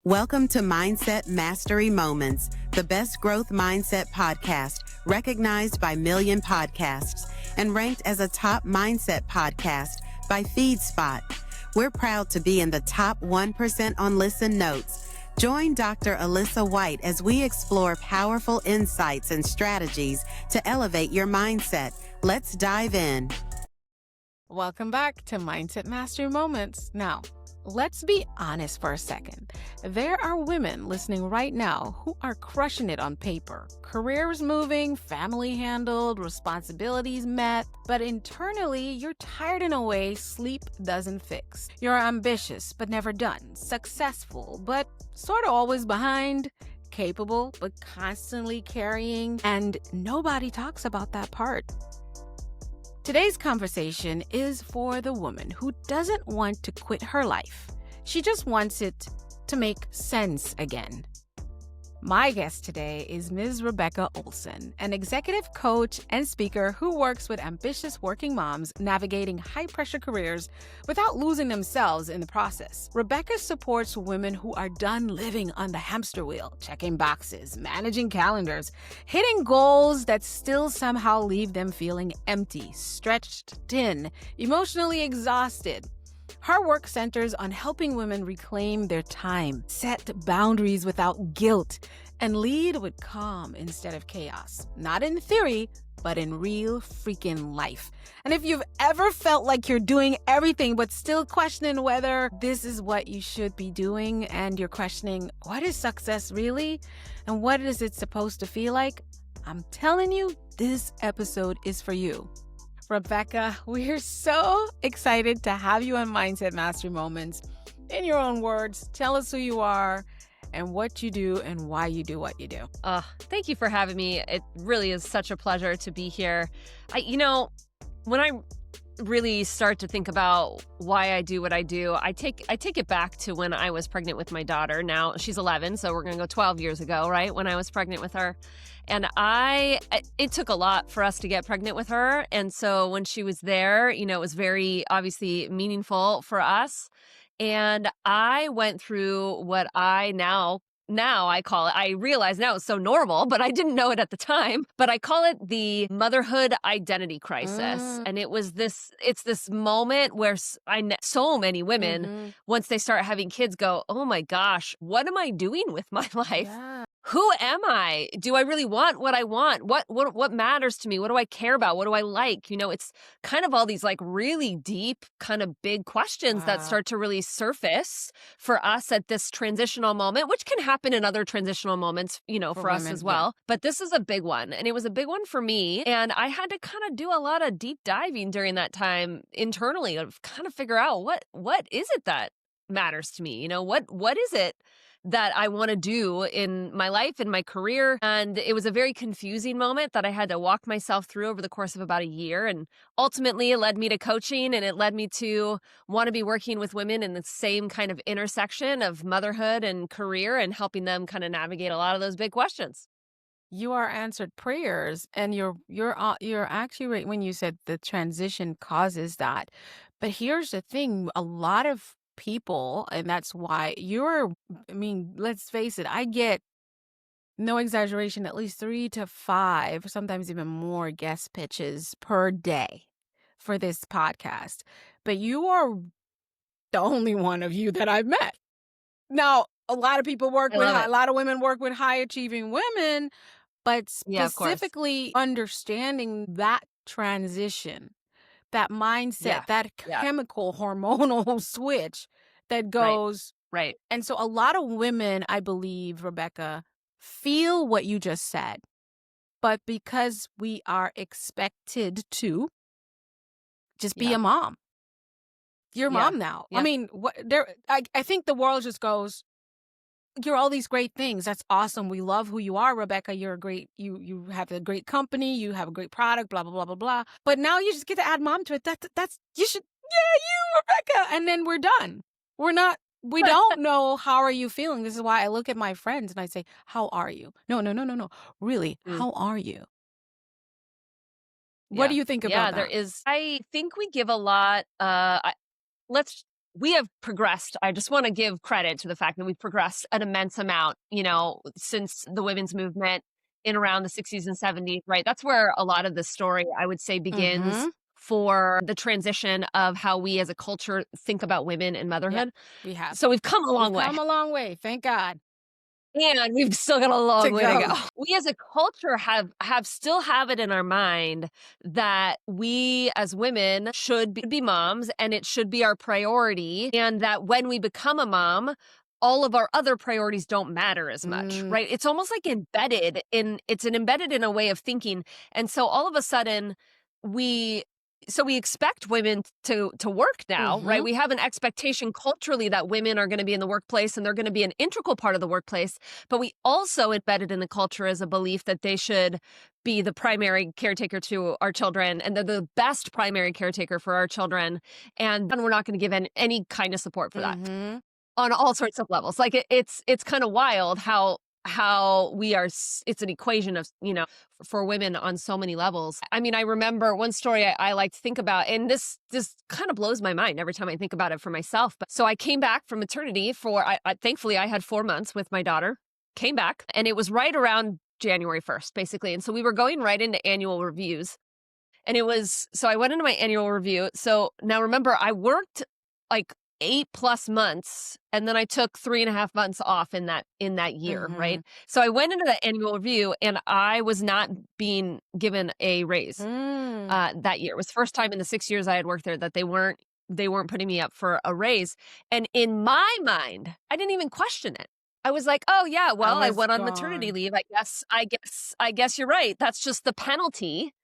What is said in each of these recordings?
Welcome to Mindset Mastery Moments, the best growth mindset podcast recognized by Million Podcasts and ranked as a top mindset podcast by FeedSpot. We're proud to be in the top 1% on Listen Notes. Join Dr. Alisa Whyte as we explore powerful insights and strategies to elevate your mindset. Let's dive in. Welcome back to Mindset Mastery Moments. Now, let's be honest for a second. There are women listening right now who are crushing it on paper. Careers moving, family handled, responsibilities met, but internally you're tired in a way sleep doesn't fix. You're ambitious but never done, successful but sort of always behind, capable but constantly carrying, and nobody talks about that part. Today's conversation is for the woman who doesn't want to quit her life. She just wants it to make sense again. My guest today is Ms. Rebecca Olson, an executive coach and speaker who works with ambitious working moms navigating high-pressure careers without losing themselves in the process. Rebecca supports women who are done living on the hamster wheel, checking boxes, managing calendars, hitting goals that still somehow leave them feeling empty, stretched thin, emotionally exhausted. Her work centers on helping women reclaim their time, set boundaries without guilt, and lead with calm instead of chaos. Not in theory, but in real freaking life. And if you've ever felt like you're doing everything but still questioning whether this is what you should be doing, and you're questioning, what is success really? And what is it supposed to feel like? I'm telling you, this episode is for you. Rebecca, we're so excited to have you on Mindset Mastery Moments. In your own words, tell us who you are and what you do and why you do what you do. Thank you for having me. It really is such a pleasure to be here. When I really start to think about why I do what I do, I take it back to when I was pregnant with my daughter. Now she's 11, so we're going to go 12 years ago, right? When I was pregnant with her. And it took a lot for us to get pregnant with her. And so when she was there, it was very obviously meaningful for us. And I went through what I now I call it, I realize now it's so normal, but I didn't know it at the time, but I call it the motherhood identity crisis. And it's this moment where so many women, once they start having kids, go, oh my gosh, what am I doing with my life? Yeah. Who am I? Do I really want what I want? What matters to me? What do I care about? What do I like? It's kind of all these like really deep kind of big questions that start to really surface for us at this transitional moment, which can happen in other transitional moments, for us women, as well. Yeah. But this is a big one. And it was a big one for me. And I had to kind of do a lot of deep diving during that time internally to kind of figure out what is it that matters to me? What is it that I want to do in my life, in my career? And it was a very confusing moment that I had to walk myself through over the course of about a year. And ultimately, it led me to coaching, and it led me to want to be working with women in the same kind of intersection of motherhood and career and helping them kind of navigate a lot of those big questions. You are answered prayers, and you're actually right when you said the transition causes that. But here's the thing, a lot of people, and that's why let's face it, I get, no exaggeration, at least 3 to 5, sometimes even more guest pitches per day for this podcast. But you are the only one of you that I've met. Now, a lot of people a lot of women work with high achieving women, but specifically understanding that transition, that mindset, that chemical hormonal switch that goes. Right. And so a lot of women, I believe, Rebecca, feel what you just said, but because we are expected to just be a mom. You're a mom now. Yeah. I mean, I think the world just goes, you're all these great things. That's awesome. We love who you are, Rebecca. You're a great, you have a great company. You have a great product, blah, blah, blah, blah, blah. But now you just get to add mom to it. You should, you, Rebecca. And then we're done. We don't know how are you feeling. This is why I look at my friends and I say, how are you? No. Really, how are you? What do you think about that? I think we give a lot, let's we have progressed. I just want to give credit to the fact that we've progressed an immense amount, since the women's movement in around the 60s and 70s, right? That's where a lot of the story, I would say, begins Mm-hmm. for the transition of how we as a culture think about women and Yeah, motherhood. we have. So we've come a long We've way. come a long way. Thank God. And we've still got a long To way to go. go. We as a culture still have it in our mind that we as women should be moms, and it should be our priority, and that when we become a mom, all of our other priorities don't matter as much, right? It's almost like embedded in a way of thinking. And so all of a sudden we expect women to work now, right? Mm-hmm. We have an expectation culturally that women are going to be in the workplace and they're going to be an integral part of the workplace. But we also embedded in the culture is a belief that they should be the primary caretaker to our children, and they're the best primary caretaker for our children. And then we're not going to give any kind of support for that Mm-hmm. on all sorts of levels. Like it's kind of wild how we are. It's an equation of, for women on so many levels. I mean, I remember one story I like to think about, and this kind of blows my mind every time I think about it for myself. But so I came back from maternity thankfully I had 4 months with my daughter, came back, and it was right around January 1st, basically. And so we were going right into annual reviews. And so I went into my annual review. So now remember, I worked like 8+ months, and then I took 3.5 months off in that year, right? So I went into the annual review, and I was not being given a raise that year. It was the first time in the 6 years I had worked there that they weren't putting me up for a raise. And in my mind, I didn't even question it. I was like, oh yeah, well, I went on maternity leave. I guess you're right. That's just the penalty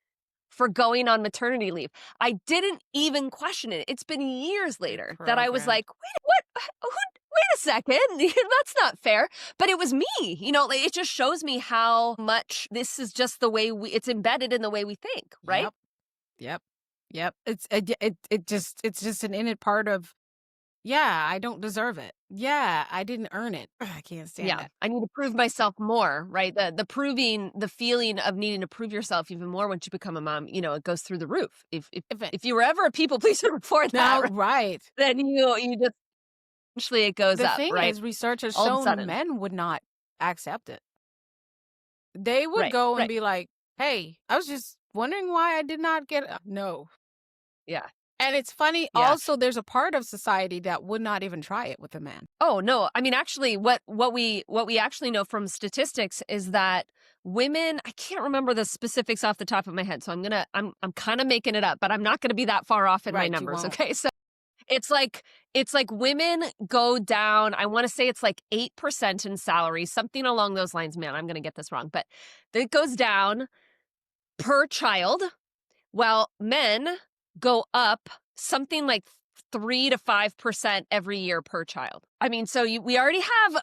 for going on maternity leave. I didn't even question it. It's been years later that I was like, wait a second, that's not fair. But it was me, it just shows me how much this is just the way it's embedded in the way we think, right? Yep. It's just an innate part of, yeah, I don't deserve it. Yeah, I didn't earn it. Ugh, I can't stand it. I need to prove myself more, right? The feeling of needing to prove yourself even more once you become a mom, it goes through the roof. If you were ever a people pleaser before that, right, then you just eventually it goes the up, thing right? is, research has All of a shown sudden. men would not accept it. They would Right, go and right. be like, hey, I was just wondering why I did not get no. Yeah. And it's funny, Yeah. also, there's a part of society that would not even try it with a man. Oh, no. I mean, actually, what we actually know from statistics is that women, I can't remember the specifics off the top of my head, so I'm kind of making it up, but I'm not going to be that far off in my Right, you numbers, won't. okay? So it's like women go down, I want to say it's like 8% in salary, something along those lines. Man, I'm going to get this wrong, but it goes down per child, while men go up something like 3 to 5% every year per child. I mean, so we already have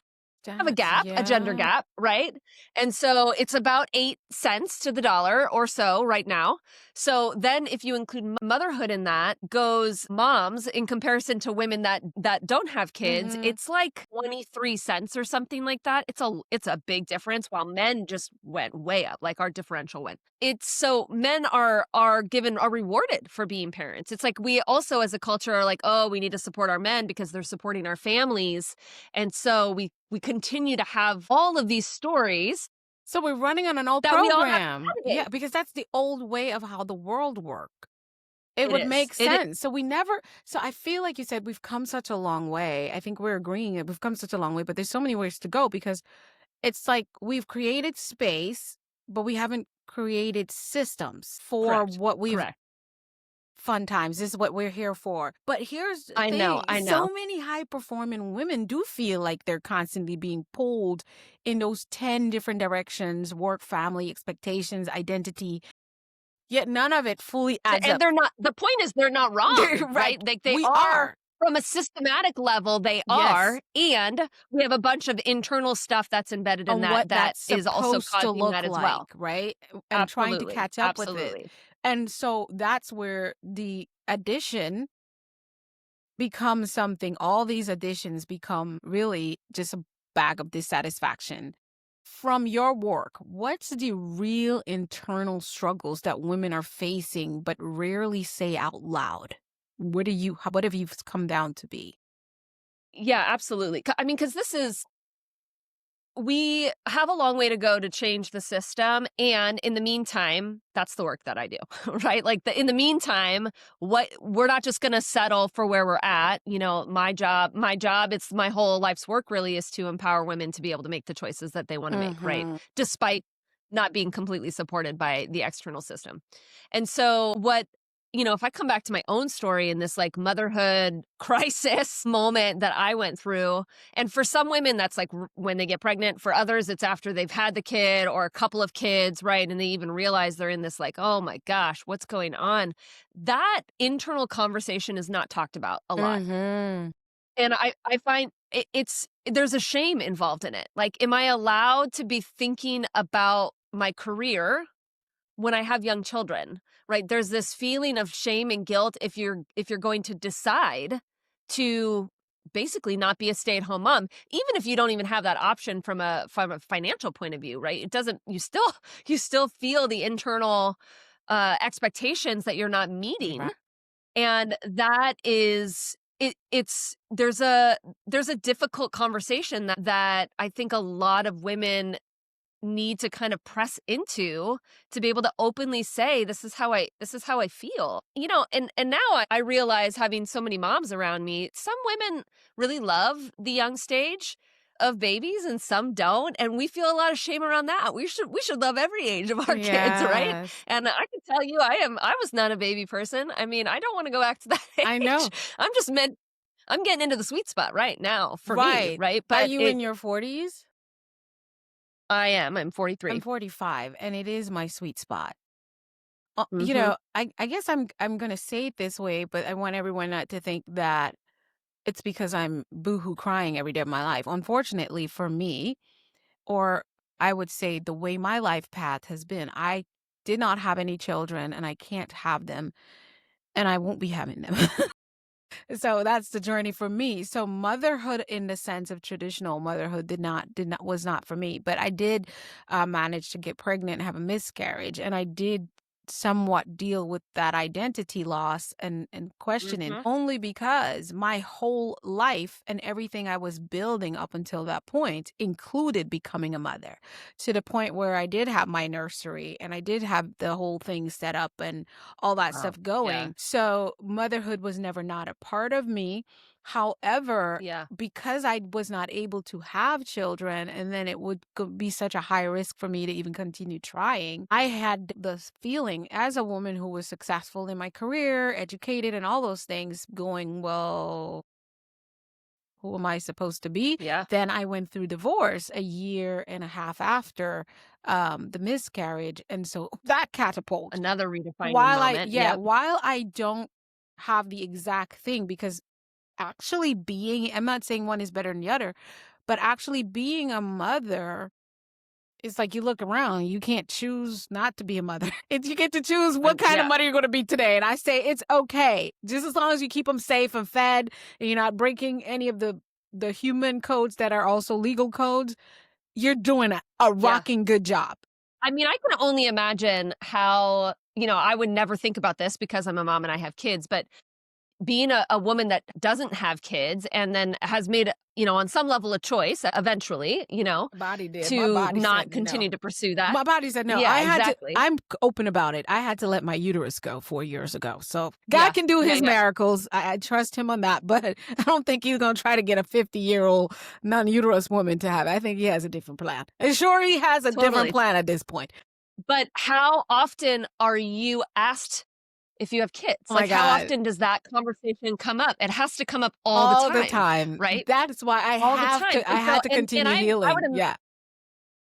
a gap, a gender gap, right? And so it's about 8 cents to the dollar or so right now. So then if you include motherhood in that, goes moms in comparison to women that don't have kids, it's like 23 cents or something like that. It's a big difference, while men just went way up, like our differential went. It's so men are rewarded for being parents. It's like we also as a culture are like, oh, we need to support our men because they're supporting our families. And so we continue to have all of these stories. So we're running on an old that we all have to program. navigate. Yeah, because that's the old way of how the world worked. It would is. make It is. sense. So I feel like you said we've come such a long way. I think we're agreeing that we've come such a long way, but there's so many ways to go, because it's like we've created space, but we haven't created systems for Correct. what we've Correct. fun times. This is what we're here for. But here's the I thing. know. So many high-performing women do feel like they're constantly being pulled in those 10 different directions: work, family, expectations, identity. Yet none of it fully adds And up. they're not, the point is they're not wrong, right? Like they We are. From a systematic level, they are. And we have a bunch of internal stuff that's embedded in On that what that that's is also supposed to causing look that as like, well. right? And trying to Absolutely. catch up with Absolutely. it. And so that's where the addition becomes something. All these additions become really just a bag of dissatisfaction. From your work, what's the real internal struggles that women are facing but rarely say out loud? what have you come down to be? Yeah, absolutely. I mean, because we have a long way to go to change the system. And in the meantime, that's the work that I do, right? Like in the meantime, we're not just going to settle for where we're at. You know, my job, it's my whole life's work really is to empower women to be able to make the choices that they want to make, right? Despite not being completely supported by the external system. And so if I come back to my own story in this like motherhood crisis moment that I went through, and for some women, that's like when they get pregnant. For others, it's after they've had the kid or a couple of kids, right? And they even realize they're in this like, oh my gosh, what's going on? That internal conversation is not talked about a lot. And I find there's a shame involved in it. Like, am I allowed to be thinking about my career when I have young children, right? There's this feeling of shame and guilt if you're going to decide to basically not be a stay-at-home mom, even if you don't even have that option from a financial point of view, right? It doesn't. You still feel the internal expectations that you're not meeting, Right. and that is there's a difficult conversation that I think a lot of women need to kind of press into to be able to openly say, this is how I feel, and now I realize, having so many moms around me, some women really love the young stage of babies and some don't, and we feel a lot of shame around that. We should love every age of our kids, right? Yes. And I can tell you, I was not a baby person. I mean, I don't want to go back to that age. I know. I'm getting into the sweet spot right now for me, Right. right? Are But you in your 40s? I'm 43. I'm 45, and it is my sweet spot. Mhm. I guess I'm going to say it this way, but I want everyone not to think that it's because I'm boohoo crying every day of my life. Unfortunately for me, or I would say the way my life path has been, I did not have any children, and I can't have them, and I won't be having them. So that's the journey for me. So motherhood, in the sense of traditional motherhood, was not for me. But I did manage to get pregnant and have a miscarriage, and I did somewhat deal with that identity loss and questioning, Mhm. only because my whole life and everything I was building up until that point included becoming a mother, to the point where I did have my nursery and I did have the whole thing set up and all that Wow. stuff Yeah. going. So motherhood was never not a part of me. However, Yeah. because I was not able to have children, and then it would be such a high risk for me to even continue trying, I had this feeling, as a woman who was successful in my career, educated, and all those things, going, well, who am I supposed to be? Yeah. Then I went through divorce a year and a half after the miscarriage. And so that catapult. Another redefining moment. Yep. While I don't have the exact thing, because actually I'm not saying one is better than the other, but actually being a mother, it's like you look around, you can't choose not to be a mother. You get to choose what kind of Yeah. mother you're going to be today. And I say it's okay, just as long as you keep them safe and fed, and you're not breaking any of the human codes that are also legal codes. You're doing a Yeah. rocking good job. I mean, I can only imagine how, I would never think about this because I'm a mom and I have kids, but being a woman that doesn't have kids and then has made, on some level a choice eventually, My body did. My to body not said continue no. to pursue that. My body said no. Yeah, I had exactly. to. I'm open about it. I had to let my uterus go 4 years ago. So God Yeah. can do his Yeah. miracles. I trust him on that. But I don't think he's going to try to get a 50-year-old non-uterus woman to have it. I think he has a different plan. And sure, he has a different Totally. plan at this point. But how often are you asked if you have kids? Oh my Like, how God. often does that conversation come up? It has to come up all the time. Right? That is why I All the have time. to. I And had so- to and continue I healing. would Yeah.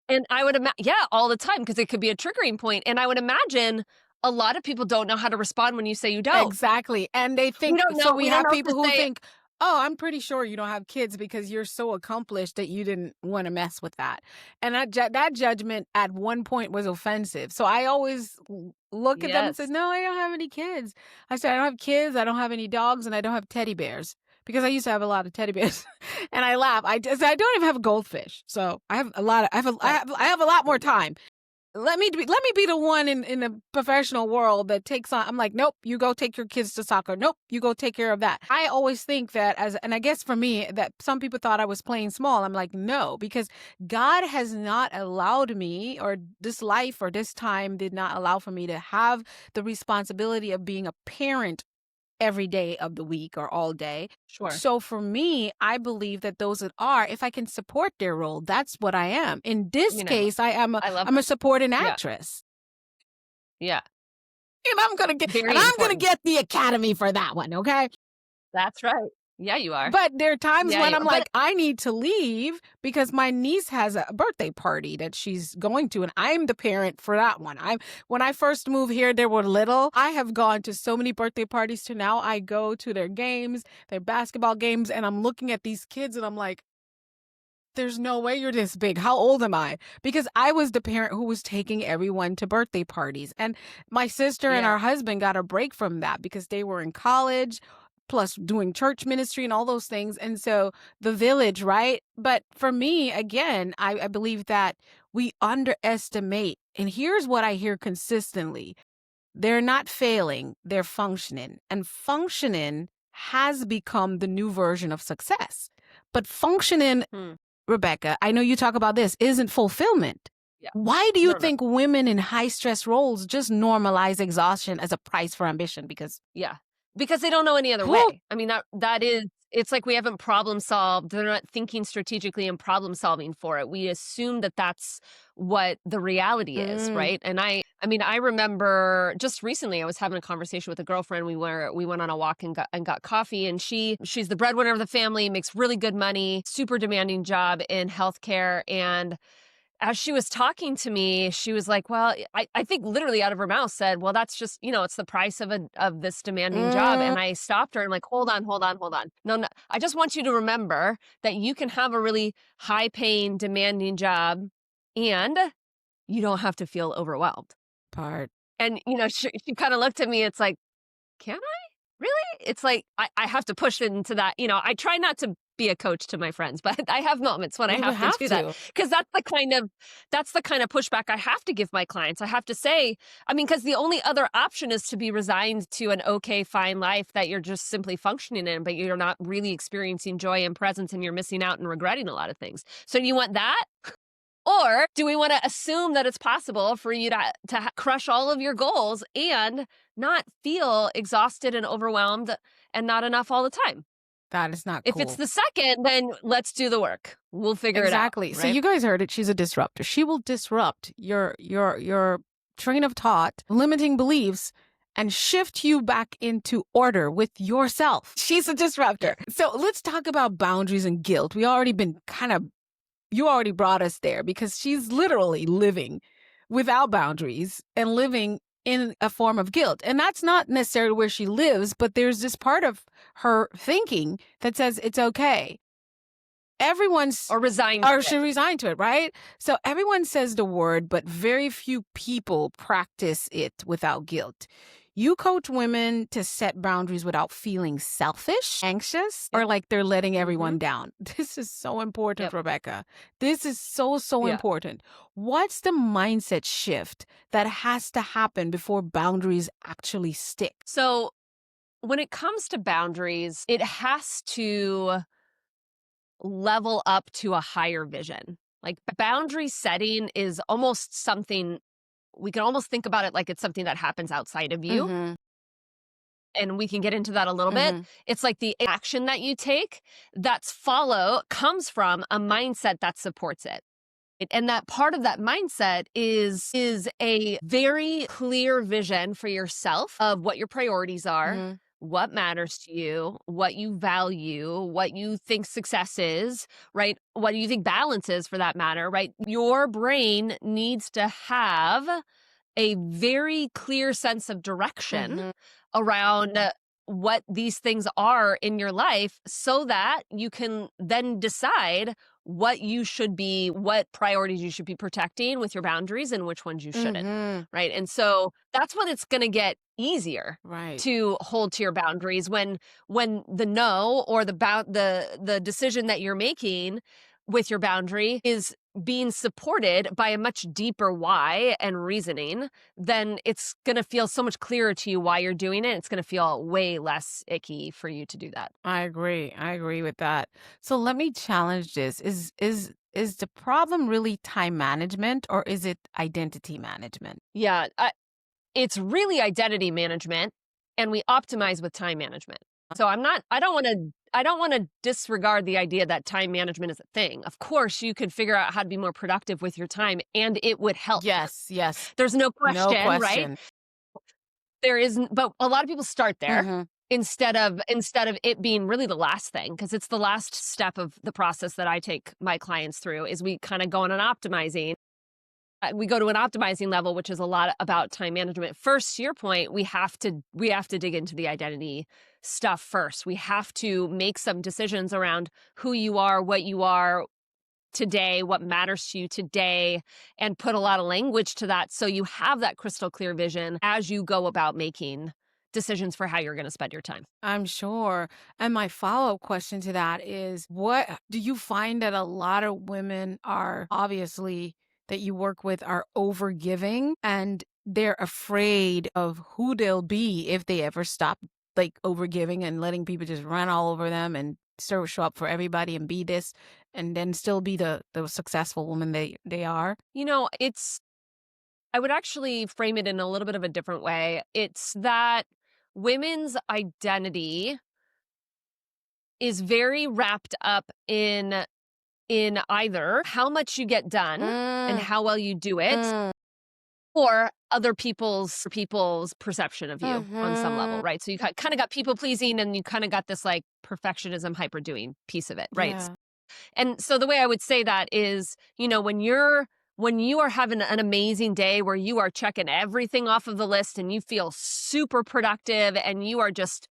And I would imagine, all the time, because it could be a triggering point. And I would imagine a lot of people don't know how to respond when you say you don't. Exactly. And they think, don't so know- we we don't have know if people to who say- think, oh, I'm pretty sure you don't have kids because you're so accomplished that you didn't want to mess with that. And that judgment at one point was offensive. So I always look at them and say, Yes. no, I don't have any kids. I said, I don't have kids, I don't have any dogs, and I don't have teddy bears. Because I used to have a lot of teddy bears, and I laugh. I don't even have a goldfish, so I have a lot more time. let me be the one in the professional world that takes on. I'm like, nope, you go take your kids to soccer. Nope, you go take care of that. I always think that and I guess for me, that some people thought I was playing small. I'm like, no, because God has not allowed me, or this life or this time did not allow for me to have the responsibility of being a parent every day of the week or all day. Sure. So for me, I believe that those that are, if I can support their role, that's what I am. In this case, I'm a supporting actress. Yeah. And I'm gonna get the Academy for that one, okay? That's right. Yeah, you are. But there are times when I'm like, I need to leave because my niece has a birthday party that she's going to, and I'm the parent for that one. When I first moved here, they were little. I have gone to so many birthday parties to now I go to their games, their basketball games, and I'm looking at these kids and I'm like, there's no way you're this big. How old am I? Because I was the parent who was taking everyone to birthday parties. And my sister and our husband got a break from that because they were in college, plus doing church ministry and all those things. And so the village, right? But for me, again, I believe that we underestimate. And here's what I hear consistently. They're not failing, they're functioning. And functioning has become the new version of success. But functioning, Rebecca, I know you talk about this, isn't fulfillment. Yeah. Why do you think women in high stress roles just normalize exhaustion as a price for ambition? Because they don't know any other way. I mean, that is, it's like we haven't problem solved. They're not thinking strategically and problem solving for it. We assume that that's what the reality is, right? And I remember just recently I was having a conversation with a girlfriend. We went on a walk and got coffee, and she's the breadwinner of the family, makes really good money, super demanding job in healthcare. And as she was talking to me, she was like, well, I think literally out of her mouth said, well, that's just, it's the price of this demanding job. And I stopped her and like, hold on. No, I just want you to remember that you can have a really high paying, demanding job and you don't have to feel overwhelmed. And, she kind of looked at me. It's like, can I? Really? It's like, I have to push into that. I try not to be a coach to my friends, but I have moments when I have to do that, because that's the kind of pushback I have to give my clients. I have to say, because the only other option is to be resigned to an okay, fine life that you're just simply functioning in, but you're not really experiencing joy and presence, and you're missing out and regretting a lot of things. So do you want that? Or do we want to assume that it's possible for you to crush all of your goals and not feel exhausted and overwhelmed and not enough all the time? That is not cool. If it's the second, then let's do the work. We'll figure it out. Exactly. So you guys heard it. She's a disruptor. She will disrupt your train of thought, limiting beliefs, and shift you back into order with yourself. She's a disruptor. So let's talk about boundaries and guilt. You already brought us there, because she's literally living without boundaries and living in a form of guilt. And that's not necessarily where she lives, but there's this part of her thinking that says it's okay. She resigned to it, right? So everyone says the word, but very few people practice it without guilt. You coach women to set boundaries without feeling selfish, anxious, or like they're letting everyone down. This is so important, Rebecca. This is so important. What's the mindset shift that has to happen before boundaries actually stick? So when it comes to boundaries, it has to level up to a higher vision. Like, boundary setting is almost something, we can almost think about it like it's something that happens outside of you. And we can get into that a little bit. It's like the action that you take comes from a mindset that supports it. And that part of that mindset is a very clear vision for yourself of what your priorities are, what matters to you, what you value, what you think success is, right? What do you think balance is, for that matter, right? Your brain needs to have a very clear sense of direction around what these things are in your life, so that you can then decide what priorities you should be protecting with your boundaries and which ones you shouldn't, right? And so that's when it's going to get easier to hold to your boundaries, when the no or the decision that you're making with your boundary is being supported by a much deeper why and reasoning, then it's going to feel so much clearer to you why you're doing it. It's going to feel way less icky for you to do that. I agree. I agree with that. So let me challenge this. Is the problem really time management or is it identity management? Yeah, it's really identity management, and we optimize with time management. So I don't want to disregard the idea that time management is a thing. Of course, you could figure out how to be more productive with your time and it would help. Yes, yes. There's no No question, right? question. There isn't, but a lot of people start there. Mm-hmm. Instead of it being really the last thing, because it's the last step of the process that I take my clients through, is we kind of go on an optimizing. We go to an optimizing level, which is a lot about time management. First, to your point, we have to dig into the identity stuff first. We have to make some decisions around who you are, what you are today, what matters to you today, and put a lot of language to that so you have that crystal clear vision as you go about making decisions for how you're going to spend your time. I'm sure. And my follow-up question to that is, what do you find that a lot of women are obviously that you work with are overgiving and they're afraid of who they'll be if they ever stop like overgiving and letting people just run all over them and show up for everybody and be this and then still be the successful woman they are? You know, I would actually frame it in a little bit of a different way. It's that women's identity is very wrapped up in either how much you get done and how well you do it, or other people's perception of you on some level, right? So you kind of got people pleasing and you kind of got this like perfectionism hyper doing piece of it, right? Yeah. And so the way I would say that is, you know, when you are having an amazing day where you are checking everything off of the list and you feel super productive and you are just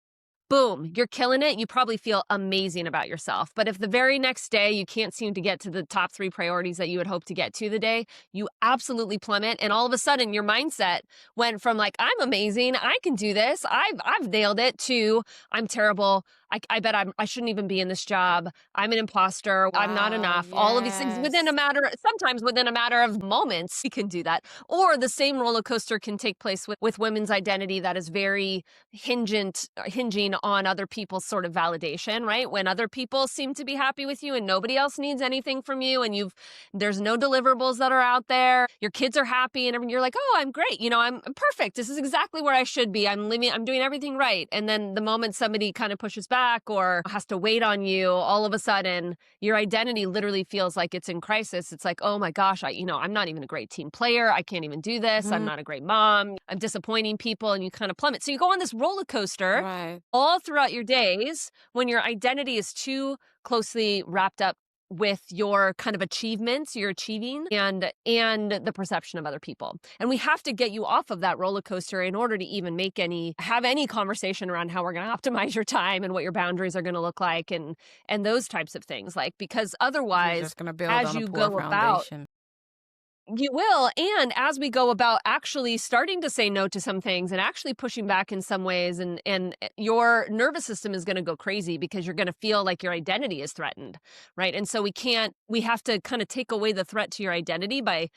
boom, you're killing it, you probably feel amazing about yourself. But if the very next day you can't seem to get to the top 3 priorities that you would hope to get to the day, you absolutely plummet. And all of a sudden your mindset went from like, I'm amazing, I can do this, I've nailed it, to I'm terrible, I bet I shouldn't even be in this job, I'm an imposter, I'm not enough. All of these things sometimes within a matter of moments, you can do that. Or the same roller coaster can take place with women's identity that is very hinging on other people's sort of validation, right? When other people seem to be happy with you and nobody else needs anything from you, and there's no deliverables that are out there, your kids are happy and you're like, oh, I'm great, you know, I'm perfect, this is exactly where I should be, I'm doing everything right. And then the moment somebody kind of pushes back or has to wait on you, all of a sudden your identity literally feels like it's in crisis. It's like, oh my gosh, I'm not even a great team player, I can't even do this, I'm not a great mom, I'm disappointing people, and you kind of plummet. So you go on this roller coaster, Right. all throughout your days when your identity is too closely wrapped up with your kind of achievements you're achieving and the perception of other people. And we have to get you off of that roller coaster in order to even have any conversation around how we're going to optimize your time and what your boundaries are going to look like and those types of things. Like, because You're otherwise, just gonna build as on a you poor go about foundation. you will. And as we go about actually starting to say no to some things and actually pushing back in some ways, and your nervous system is going to go crazy because you're going to feel like your identity is threatened, right? And so we have to kind of take away the threat to your identity by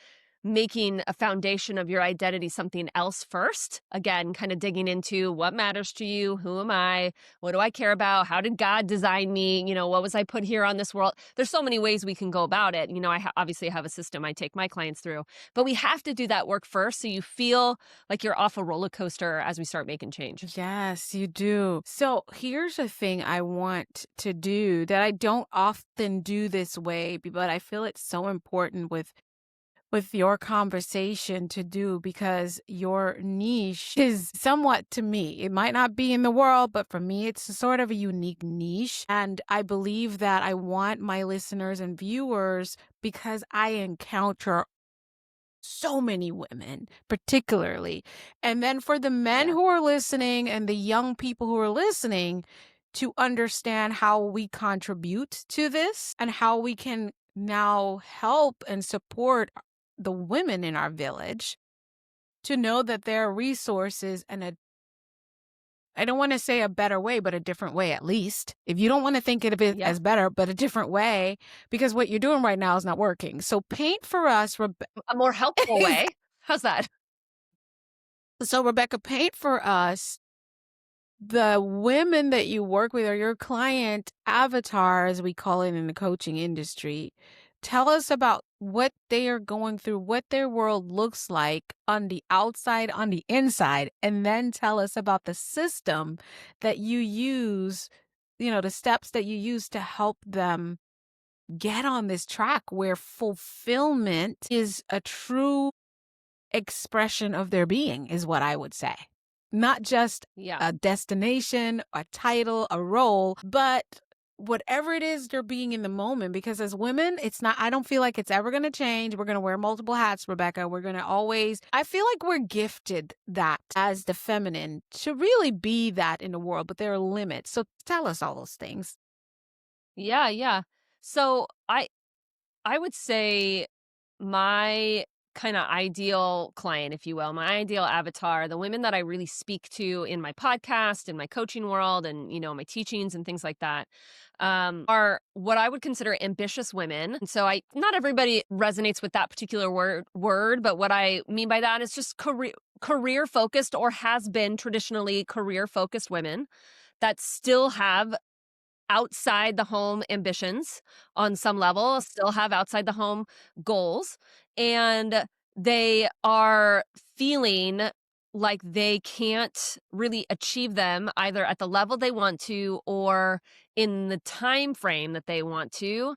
making a foundation of your identity something else first. Again, kind of digging into what matters to you, who am I, what do I care about, how did God design me, you know, what was I put here on this world. There's so many ways we can go about it. You know, I obviously have a system I take my clients through, but we have to do that work first so you feel like you're off a roller coaster as we start making change. Yes, you do. So here's a thing I want to do that I don't often do this way, but I feel it's so important with your conversation to do, because your niche is somewhat, to me, it might not be in the world, but for me, it's sort of a unique niche. And I believe that I want my listeners and viewers, because I encounter so many women, particularly. And then for the men who are listening and the young people who are listening, to understand how we contribute to this and how we can now help and support the women in our village, to know that there are resources and I don't want to say a better way, but a different way at least. If you don't want to think of it Yeah. as better, but a different way, because what you're doing right now is not working. So paint for us, A more helpful way. How's that? So Rebecca, paint for us the women that you work with or your client avatar, as we call it in the coaching industry. Tell us about what they are going through, what their world looks like on the outside, on the inside, and then tell us about the system that you use, the steps that you use to help them get on this track where fulfillment is a true expression of their being, is what I would say. Not just Yeah. a destination, a title, a role, but whatever it is they're being in the moment. Because as women, I don't feel like it's ever going to change. We're going to wear multiple hats, Rebecca. We're going to I feel like we're gifted that as the feminine to really be that in the world, but there are limits. So tell us all those things. Yeah, yeah. So I would say my kind of ideal client, if you will, my ideal avatar, the women that I really speak to in my podcast, in my coaching world, and my teachings and things like that, are what I would consider ambitious women. And so not everybody resonates with that particular word, but what I mean by that is just career focused, or has been traditionally career focused women that still have outside the home ambitions on some level, still have outside the home goals, and they are feeling like they can't really achieve them either at the level they want to or in the time frame that they want to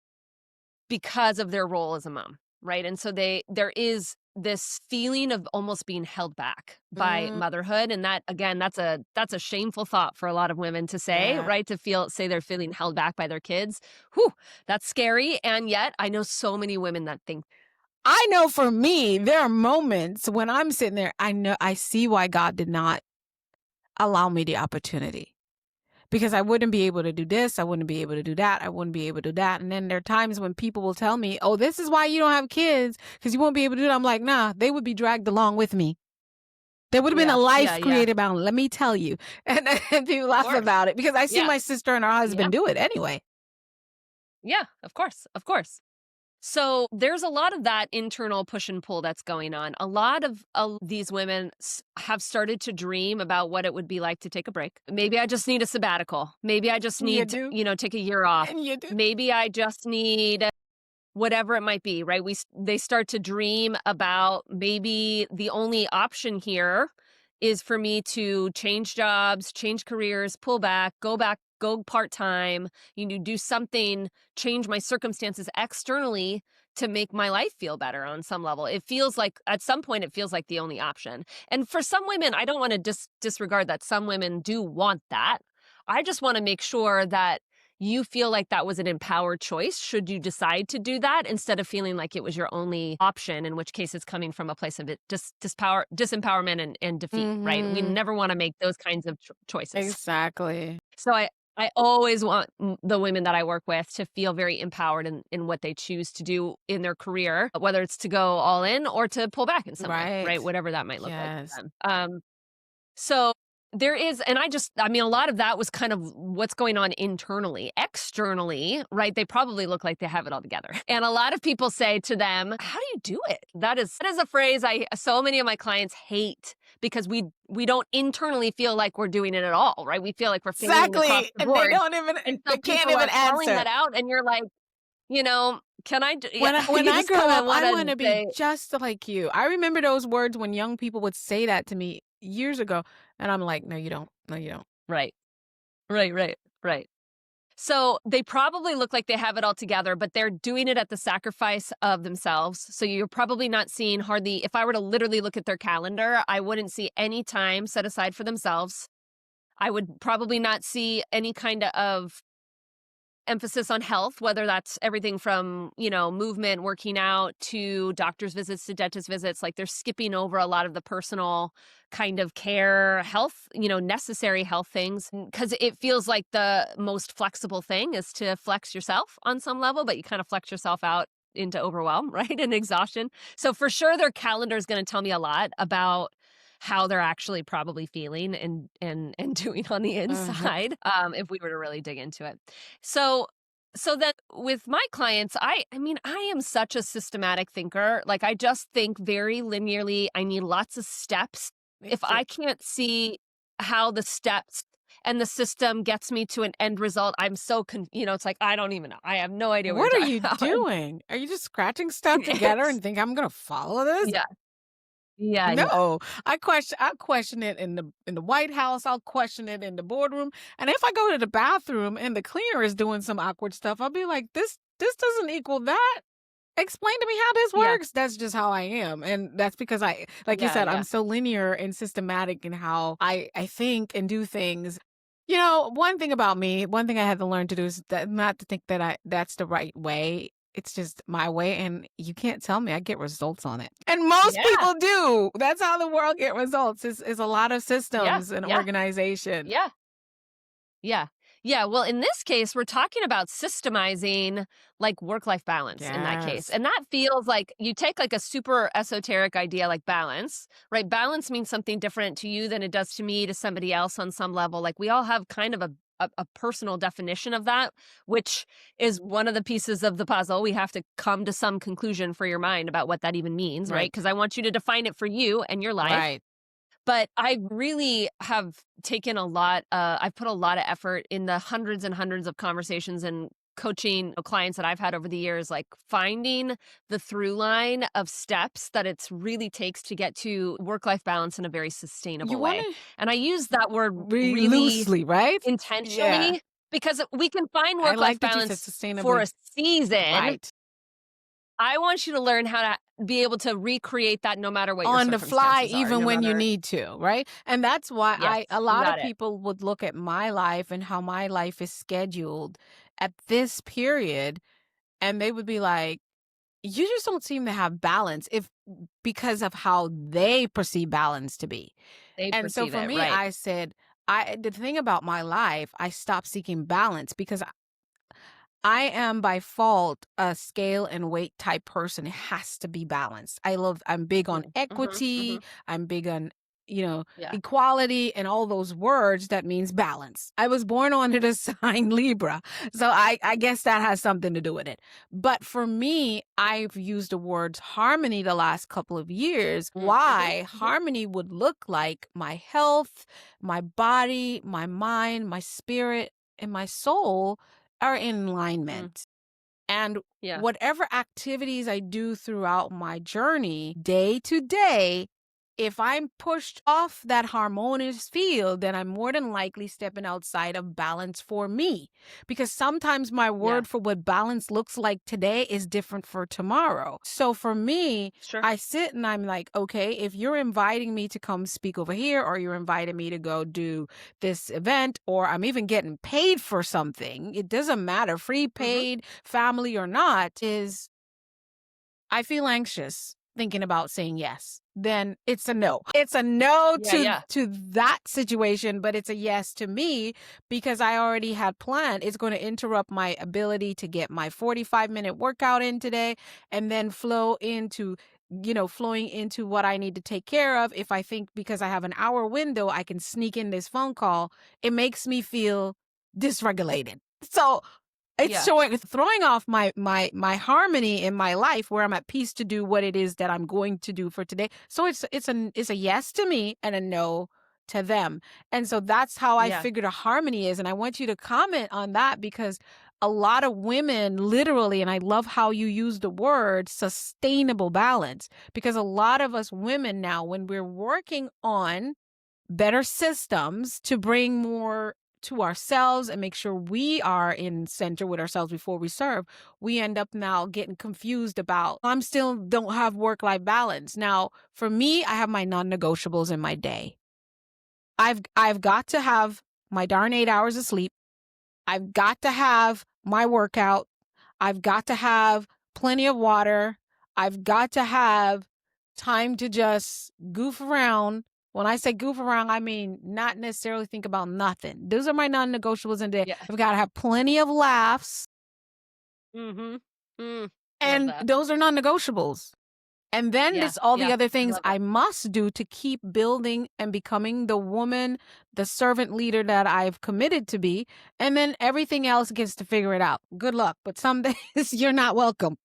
because of their role as a mom, right? And so there is this feeling of almost being held back by motherhood, and that, again, that's a shameful thought for a lot of women to say, Yeah. right? To say they're feeling held back by their kids. Whew, that's scary. And yet I know so many women that think. I know for me, there are moments when I'm sitting there, I see why God did not allow me the opportunity. Because I wouldn't be able to do this, I wouldn't be able to do that, I wouldn't be able to do that. And then there are times when people will tell me, oh, this is why you don't have kids, because you won't be able to do that. I'm like, nah, they would be dragged along with me. There would have been a life created around, let me tell you. And people laugh about it because I see my sister and her husband do it anyway. Yeah, of course. Of course. So there's a lot of that internal push and pull that's going on. A lot of these women have started to dream about what it would be like to take a break. Maybe I just need a sabbatical. Maybe I just need to, take a year off. Maybe I just need whatever it might be, right? They start to dream about maybe the only option here is for me to change jobs, change careers, pull back, go part-time, do something, change my circumstances externally to make my life feel better on some level. It feels like at some point it feels like the only option. And for some women, I don't want to disregard that some women do want that. I just want to make sure that you feel like that was an empowered choice should you decide to do that, instead of feeling like it was your only option, in which case it's coming from a place of disempowerment and defeat, right? We never want to make those kinds of choices. Exactly. So I always want the women that I work with to feel very empowered in what they choose to do in their career, whether it's to go all in or to pull back in some way, right? Whatever that might look like for them. So there is, and a lot of that was kind of what's going on internally. Externally, right, they probably look like they have it all together. And a lot of people say to them, how do you do it? That is a phrase so many of my clients hate, because we don't internally feel like we're doing it at all, right? We feel like we're failing across the board. And they can't even answer that out, and you're like, can I do? When I grow up, I want to be just like you. I remember those words when young people would say that to me years ago, and I'm like, no, you don't. No, you don't. Right. So they probably look like they have it all together, but they're doing it at the sacrifice of themselves. So you're probably not seeing hardly, if I were to literally look at their calendar, I wouldn't see any time set aside for themselves. I would probably not see any kind of emphasis on health, whether that's everything from, movement, working out, to doctor's visits, to dentist visits. Like, they're skipping over a lot of the personal kind of care, health, necessary health things, because it feels like the most flexible thing is to flex yourself on some level, but you kind of flex yourself out into overwhelm, right? And exhaustion. So for sure, their calendar is going to tell me a lot about how they're actually probably feeling and doing on the inside, if we were to really dig into it. So that with my clients, I mean, I am such a systematic thinker. Like, I just think very linearly. I need lots of steps. Me If too. I can't see how the steps and the system gets me to an end result, I'm so it's like I don't even know. I have no idea what What you're are talking you about. doing? Are you just scratching stuff together and think I'm gonna follow this? Yeah. Yeah. No, I question it in the White House. I'll question it in the boardroom. And if I go to the bathroom and the cleaner is doing some awkward stuff, I'll be like, this doesn't equal that. Explain to me how this Yeah. works. That's just how I am. And that's because like you Yeah. said, I'm Yeah. so linear and systematic in how I think and do things. One thing about me, one thing I had to learn to do is not to think that that's the right way. It's just my way, and you can't tell me. I get results on it. And most Yeah. people do. That's how the world get results, is a lot of Yeah. systems and Yeah. organization. Yeah. Yeah. Yeah. Well, in this case, we're talking about systemizing like work-life balance in that case. Yes. And that feels like you take like a super esoteric idea like balance, right? Balance means something different to you than it does to me, to somebody else on some level. Like, we all have kind of a personal definition of that, which is one of the pieces of the puzzle. We have to come to some conclusion for your mind about what that even means, right? Right. Because I want you to define it for you and your life. Right. But I really have taken I've put a lot of effort in the hundreds and hundreds of conversations and coaching clients that I've had over the years, like finding the through line of steps that it really takes to get to work-life balance in a very sustainable You want way. to And I use that word read really loosely, right? intentionally Yeah. because we can find I work-life like that you said balance for sustainably. a season. Right. I want you to learn how to be able to recreate that no matter what your On the fly, circumstances are, even no when you matter. need to, right? And that's why Yes, a you lot of got it. people would look at my life and how my life is scheduled at this period, and they would be like, you just don't seem to have balance, because of how they perceive balance to be. They And so perceive for it, me, right. I said, the thing about my life, I stopped seeking balance because I am by fault a scale and weight type person. It has to be balanced. I'm big on Mhm, equity. mhm. I'm big on, Yeah. equality and all those words. That means balance. I was born under the sign Libra. So I guess that has something to do with it. But for me, I've used the words harmony the last couple of years. Mhm, Why mhm. harmony would look like my health, my body, my mind, my spirit, and my soul are in Mm, alignment. And yeah. whatever activities I do throughout my journey, day to day, if I'm pushed off that harmonious field, then I'm more than likely stepping outside of balance for me. Because sometimes my Yeah. word for what balance looks like today is different for tomorrow. So for me, Sure. I sit and I'm like, okay, if you're inviting me to come speak over here, or you're inviting me to go do this event, or I'm even getting paid for something, it doesn't matter, free, Mhm. paid, family or not, is I feel anxious thinking about saying yes, then it's a no. It's a no Yeah, yeah. to that situation, but it's a yes to me because I already had planned. It's going to interrupt my ability to get my 45-minute workout in today and then flowing into what I need to take care of. If I think because I have an hour window, I can sneak in this phone call, it makes me feel dysregulated. So it's Yeah. throwing off my harmony in my life where I'm at peace to do what it is that I'm going to do for today. So it's a yes to me and a no to them. And so that's how I Yeah. figured a harmony is. And I want you to comment on that because a lot of women literally, and I love how you use the word sustainable balance, because a lot of us women now, when we're working on better systems to bring more to ourselves and make sure we are in center with ourselves before we serve, we end up now getting confused about, I'm still don't have work-life balance. Now, for me, I have my non-negotiables in my day. I've got to have my darn 8 hours of sleep. I've got to have my workout. I've got to have plenty of water. I've got to have time to just goof around. When I say goof around, I mean not necessarily think about nothing. Those are my non-negotiables in there. Yeah. I've got to have plenty of laughs, Mhm. Mm. Love and that. those are non-negotiables. And then Yeah. there's all the Yeah. other I things love it. I must do to keep building and becoming the woman, the servant leader that I've committed to be. And then everything else gets to figure it out. Good luck. But some days you're not welcome.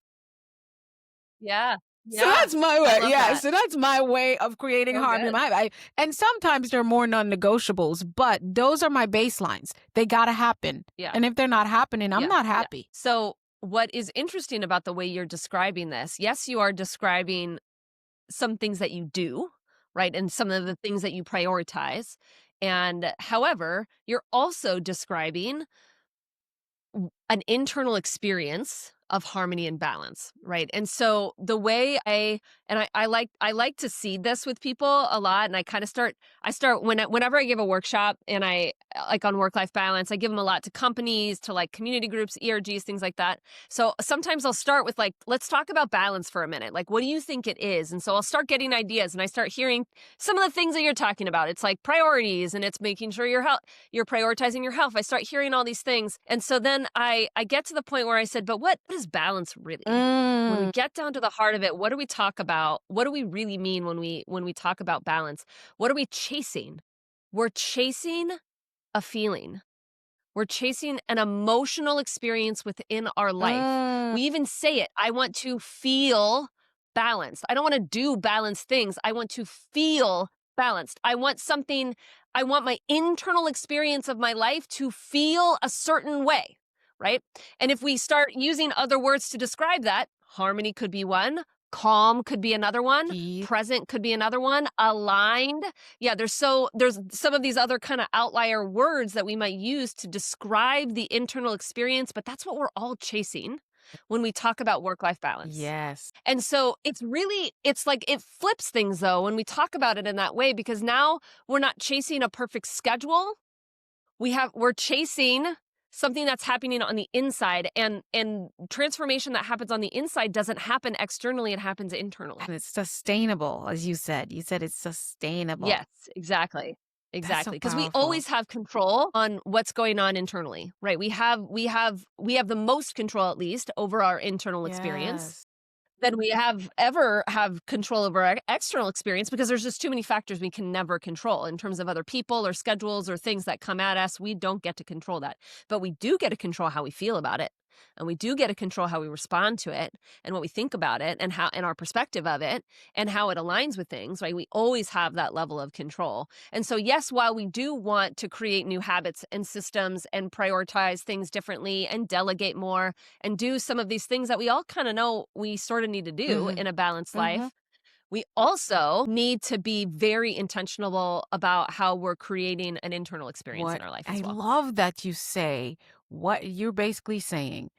Yeah. So Yeah. that's my I way. love Yeah. that. So that's my way of creating So harmony in good. my life. And sometimes there are more non-negotiables, but those are my baselines. They got to happen. Yeah. And if they're not happening, I'm Yeah. not Yeah. happy. So what is interesting about the way you're describing this, yes, you are describing some things that you do, right? And some of the things that you prioritize. And however, you're also describing an internal experience of harmony and balance, right? And so the way I like to see this with people a lot, and I start whenever I give a workshop, and I like on work-life balance, I give them a lot to companies, to like community groups, ERGs, things like that. So sometimes I'll start with like, let's talk about balance for a minute. Like, what do you think it is? And so I'll start getting ideas, and I start hearing some of the things that you're talking about. It's like priorities, and it's making sure you're prioritizing your health. I start hearing all these things. And so then I get to the point where I said, but what is balance really? When we get down to the heart of it, what do we talk about? What do we really mean when we talk about balance? What are we chasing? We're chasing a feeling. We're chasing an emotional experience within our life. We even say it. I want to feel balanced. I don't want to do balanced things. I want to feel balanced. I want my internal experience of my life to feel a certain way, right? And if we start using other words to describe that, harmony could be one, calm could be another one, present could be another one, aligned. Yeah, there's some of these other kind of outlier words that we might use to describe the internal experience, but that's what we're all chasing when we talk about work-life balance. Yes. And so it's like it flips things though when we talk about it in that way, because now we're not chasing a perfect schedule. We're chasing something that's happening on the inside, and transformation that happens on the inside doesn't happen externally, it happens internally. And it's sustainable, as you said. You said it's sustainable. Yes, exactly. That's so Exactly. Because we powerful. always have control on what's going on internally, right? We have the most control, at least, over our internal experience Yes. than we ever have control over our external experience, because there's just too many factors we can never control in terms of other people or schedules or things that come at us. We don't get to control that, but we do get to control how we feel about it. And we do get to control how we respond to it and what we think about it and our perspective of it and how it aligns with things, right? We always have that level of control. And so, yes, while we do want to create new habits and systems and prioritize things differently and delegate more and do some of these things that we all kind of know we sort of need to do in a balanced life, we also need to be very intentional about how we're creating an internal experience in our life as well. I love that you say what you're basically saying.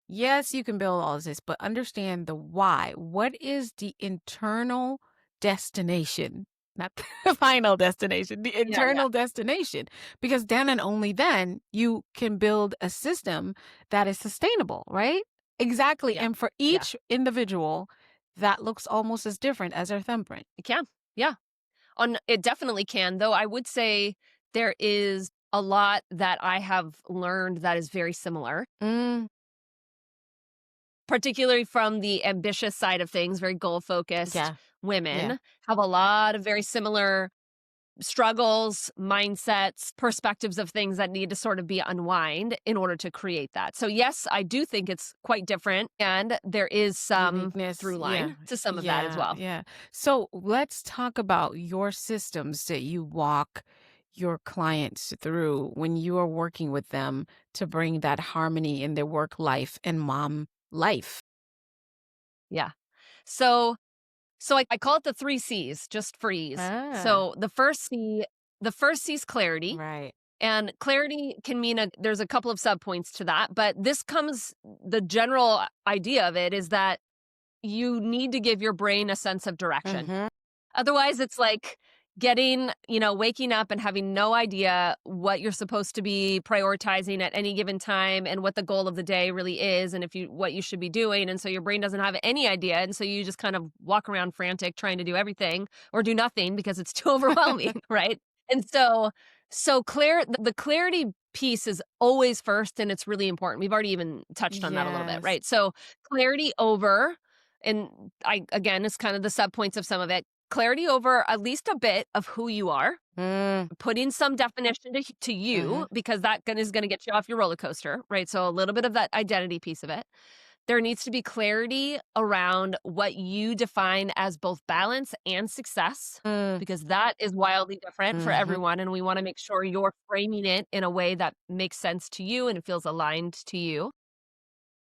Yes, you can build all of this, but understand the why. What is the internal destination? Not the final destination, the internal destination. Because then and only then you can build a system that is sustainable, right? Exactly. Yeah. And for each individual, that looks almost as different as their thumbprint. It can. Yeah. It definitely can, though I would say there is a lot that I have learned that is very similar. Particularly from the ambitious side of things, very goal-focused women have a lot of very similar struggles, mindsets, perspectives of things that need to sort of be unwind in order to create that. So yes, I do think it's quite different, and there is some Uniqueness, through line to some of that as well. Yeah. So let's talk about your systems that you walk your clients through when you are working with them to bring that harmony in their work life and mom life. Yeah. So I call it the 3 C's just for ease. So the first C is clarity. Right. And clarity can mean there's a couple of subpoints to that, but the general idea of it is that you need to give your brain a sense of direction. Otherwise, it's like waking up and having no idea what you're supposed to be prioritizing at any given time and what the goal of the day really is and what you should be doing. And so your brain doesn't have any idea. And so you just kind of walk around frantic trying to do everything or do nothing because it's too overwhelming, right? And so the clarity piece is always first, and it's really important. We've already even touched on that a little bit, right? So clarity over And again, it's kind of the sub points of some of it. Clarity over at least a bit of who you are, putting some definition to you, because that is going to get you off your roller coaster, right? So a little bit of that identity piece of it. There needs to be clarity around what you define as both balance and success, because that is wildly different for everyone. And we want to make sure you're framing it in a way that makes sense to you and it feels aligned to you.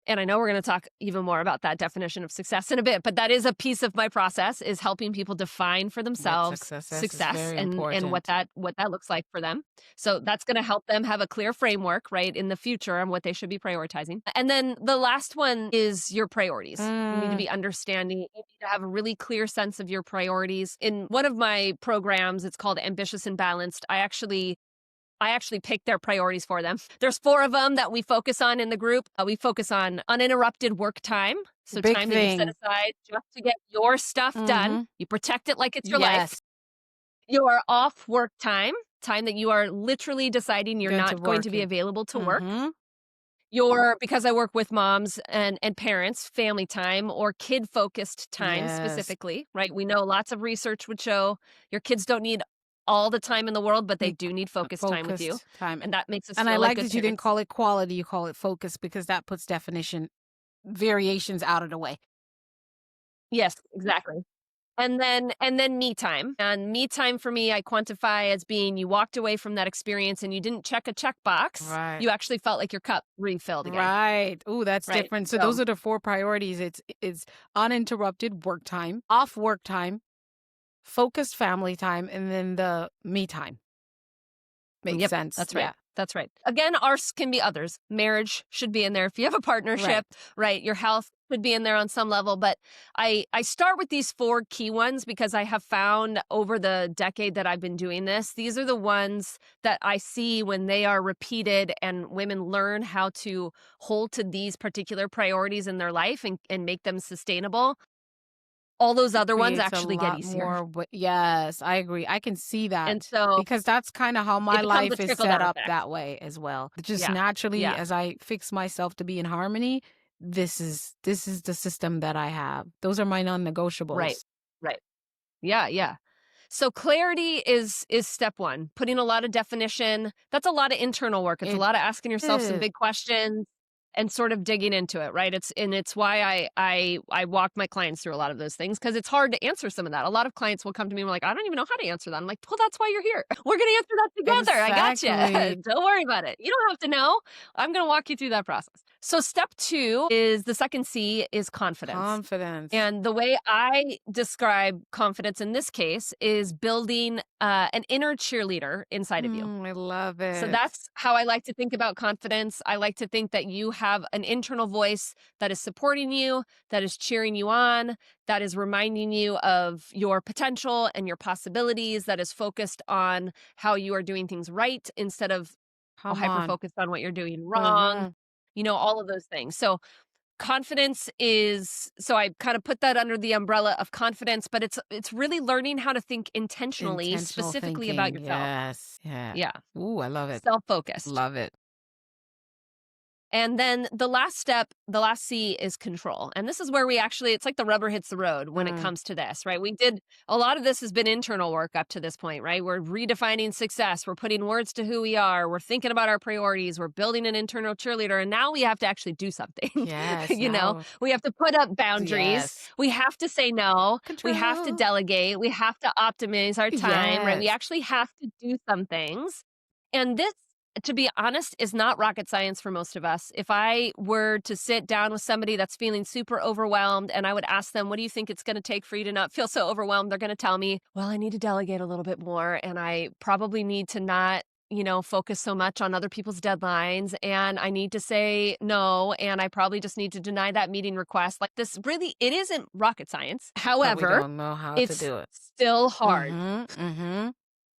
And I know we're going to talk even more about that definition of success in a bit, but that is a piece of my process, is helping people define for themselves success and what that looks like for them. So that's going to help them have a clear framework, right, in the future on what they should be prioritizing. And then the last one is your priorities. You need to be understanding. You need to have a really clear sense of your priorities. In one of my programs, it's called Ambitious and Balanced. I actually pick their priorities for them. There's 4 of them that we focus on in the group. We focus on uninterrupted work time. So Big time thing. that you set aside just to get your stuff done. You protect it like it's your life. Your off work time that you are literally deciding you're not going to be available to work. Because I work with moms and parents, family time or kid-focused time specifically, right? We know lots of research would show your kids don't need all the time in the world, but they do need focused time with you. And that makes us feel I like like good that you didn't parents. call it quality, you call it focus, because that puts variations out of the way. Yes, exactly. And then me time. And me time for me, I quantify as being you walked away from that experience and you didn't check a checkbox. Right. You actually felt like your cup refilled again. Right. Ooh, that's Right. different. So those are the 4 priorities. It's uninterrupted work time, off work time, focused family time, and then the me time. Makes sense. That's right. That's right. Again, ours can be others. Marriage should be in there. If you have a partnership, right? Your health should be in there on some level. But I start with these 4 key ones because I have found over the decade that I've been doing this, these are the ones that I see when they are repeated and women learn how to hold to these particular priorities in their life and make them sustainable. All those other ones actually get easier. Yes, I agree. I can see that. And so because that's kind of how my it becomes a life is trickle-down set up effect. that way as well. Just Yeah. naturally, Yeah. as I fix myself to be in harmony, this is the system that I have. Those are my non-negotiables. Right. Yeah. So clarity is step 1. Putting a lot of definition. That's a lot of internal work. It's a lot of asking yourself some big questions and sort of digging into it, right? It's why I walk my clients through a lot of those things, because it's hard to answer some of that. A lot of clients will come to me and we're like, I don't even know how to answer that. I'm like, well, that's why you're here. We're going to answer that together. Exactly. I got you. Don't worry about it. You don't have to know. I'm going to walk you through that process. So step 2 is the second C is confidence. And the way I describe confidence in this case is building an inner cheerleader inside of you. I love it. So that's how I like to think about confidence. I like to think that you have an internal voice that is supporting you, that is cheering you on, that is reminding you of your potential and your possibilities, that is focused on how you are doing things right instead of hyper-focused on what you're doing wrong. All of those things. So confidence so I kind of put that under the umbrella of confidence, but it's really learning how to think intentionally, specifically about yourself. Yes. Yeah. Ooh, I love it. Self-focused. Love it. And then the last step, the last C is control. And this is where it's like the rubber hits the road when it comes to this, right? A lot of this has been internal work up to this point, right? We're redefining success. We're putting words to who we are. We're thinking about our priorities. We're building an internal cheerleader. And now we have to actually do something. Yes. We have to put up boundaries. Yes. We have to say no. Control. We have to delegate. We have to optimize our time, right? We Yes. actually have to do some things. And this, to be honest, is not rocket science for most of us. If I were to sit down with somebody that's feeling super overwhelmed and I would ask them, what do you think it's going to take for you to not feel so overwhelmed? They're going to tell me, well, I need to delegate a little bit more and I probably need to not focus so much on other people's deadlines, and I need to say no, and I probably just need to deny that meeting request. Like this really, it isn't rocket science. However, we don't know how to do it. Still hard.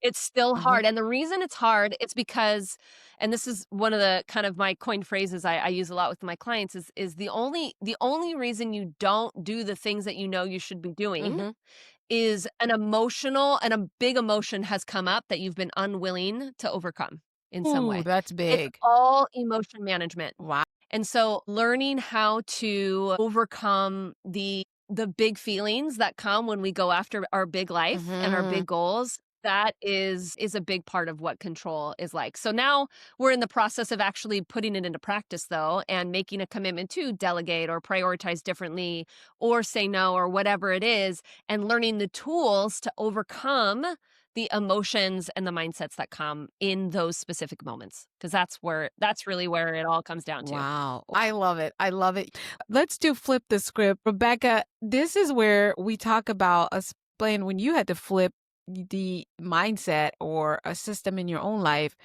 It's still Mm-hmm. hard. And the reason it's hard, it's because, and this is one of the kind of my coined phrases I use a lot with my clients, is the only reason you don't do the things that you know you should be doing Mm-hmm. is an emotional and a big emotion has come up that you've been unwilling to overcome in some way. That's big. It's all emotion management. Wow. And so learning how to overcome the the big feelings that come when we go after our big life and our big goals, that is a big part of what control is like. So now we're in the process of actually putting it into practice though, and making a commitment to delegate or prioritize differently or say no or whatever it is, and learning the tools to overcome the emotions and the mindsets that come in those specific moments. Because that's really where it all comes down to. Wow. I love it. I love it. Let's do flip the script. Rebecca, this is where we talk about explain when you had to flip the mindset or a system in your own life.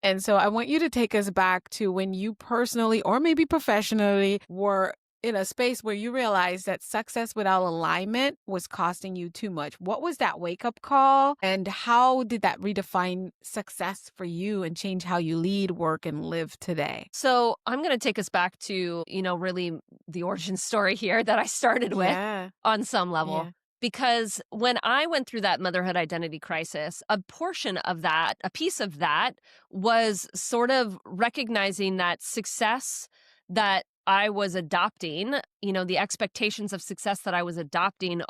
And so I want you to take us back to when you personally or maybe professionally were in a space where you realized that success without alignment was costing you too much. What was that wake up call? And how did that redefine success for you and change how you lead, work, and live today? So I'm going to take us back to, really the origin story here that I started with on some level. Yeah. Because when I went through that motherhood identity crisis, a portion of that, a piece of that was sort of recognizing that success that I was adopting, the expectations of success that I was adopting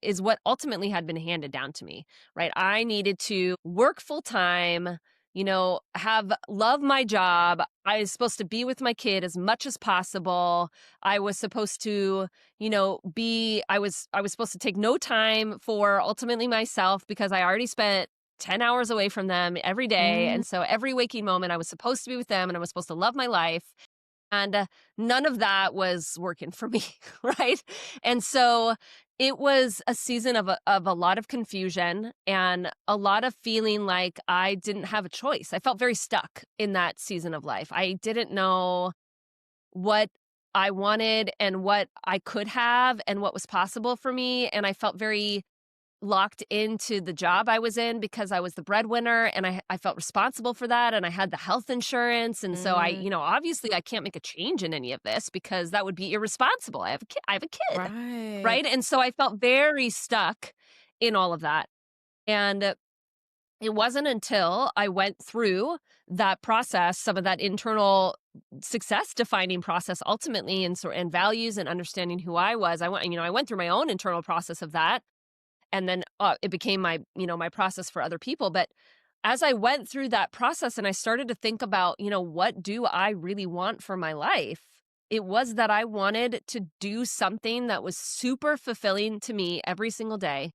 is what ultimately had been handed down to me, right? I needed to work full time, love my job. I was supposed to be with my kid as much as possible. I was supposed to, I was supposed to take no time for ultimately myself because I already spent 10 hours away from them every day. And so every waking moment I was supposed to be with them and I was supposed to love my life. And none of that was working for me, right? And so it was a season of a lot of confusion and a lot of feeling like I didn't have a choice. I felt very stuck in that season of life. I didn't know what I wanted and what I could have and what was possible for me. And I felt very locked into the job I was in because I was the breadwinner and I felt responsible for that and I had the health insurance. And so obviously I can't make a change in any of this because that would be irresponsible. I have a kid. Right. And so I felt very stuck in all of that. And it wasn't until I went through that process, some of that internal success defining process ultimately and values and understanding who I was. I went through my own internal process of that. And then it became my process for other people. But as I went through that process and I started to think about, what do I really want for my life? It was that I wanted to do something that was super fulfilling to me every single day,